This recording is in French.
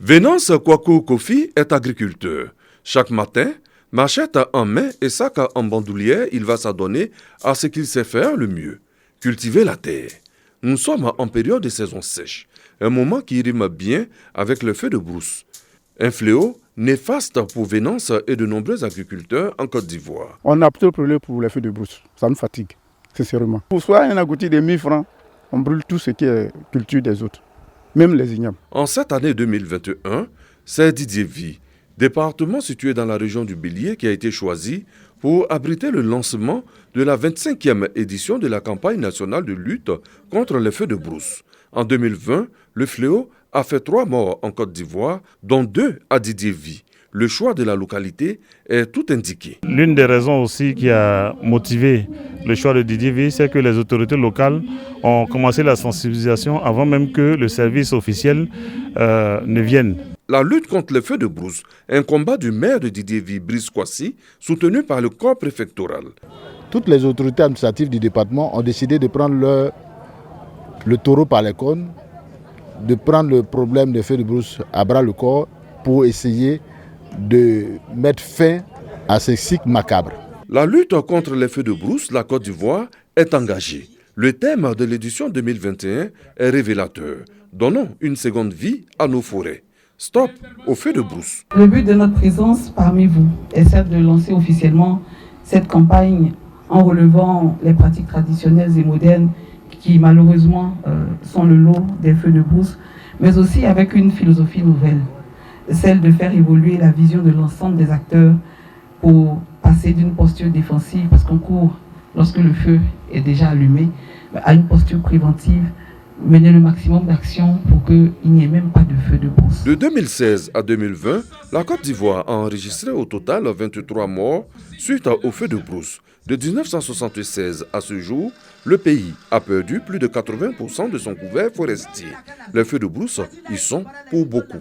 Venance Kwaku Kofi est agriculteur. Chaque matin, machette en main et sac en bandoulière, il va s'adonner à ce qu'il sait faire le mieux, cultiver la terre. Nous sommes en période de saison sèche, un moment qui rime bien avec le feu de brousse. Un fléau néfaste pour Venance et de nombreux agriculteurs en Côte d'Ivoire. On a plutôt problème pour les feux de brousse, ça nous fatigue, sincèrement. Pour soi, un agouti de 1000 francs, on brûle tout ce qui est culture des autres, même les ignames. En cette année 2021, c'est Didier Vie, département situé dans la région du Bélier, qui a été choisi pour abriter le lancement de la 25e édition de la campagne nationale de lutte contre les feux de brousse. En 2020, le fléau a fait 3 morts en Côte d'Ivoire, dont 2 à Didier Vie. Le choix de la localité est tout indiqué. L'une des raisons aussi qui a motivé le choix de Didier Vie, c'est que les autorités locales ont commencé la sensibilisation avant même que le service officiel ne vienne. La lutte contre les feux de brousse, un combat du maire de Didier Vie, Brice Kwasi, soutenu par le corps préfectoral. Toutes les autorités administratives du département ont décidé de prendre le taureau par les cornes, de prendre le problème des feux de brousse à bras le corps pour essayer de mettre fin à ce cycle macabre. La lutte contre les feux de brousse, la Côte d'Ivoire, est engagée. Le thème de l'édition 2021 est révélateur. Donnons une seconde vie à nos forêts. Stop aux feux de brousse. Le but de notre présence parmi vous est certes de lancer officiellement cette campagne en relevant les pratiques traditionnelles et modernes qui malheureusement sont le lot des feux de brousse, mais aussi avec une philosophie nouvelle, celle de faire évoluer la vision de l'ensemble des acteurs pour passer d'une posture défensive, parce qu'on court lorsque le feu est déjà allumé, à une posture préventive, mener le maximum d'actions pour qu'il n'y ait même pas de feu de brousse. De 2016 à 2020, la Côte d'Ivoire a enregistré au total 23 morts suite au feu de brousse. De 1976 à ce jour, le pays a perdu plus de 80% de son couvert forestier. Les feux de brousse y sont pour beaucoup.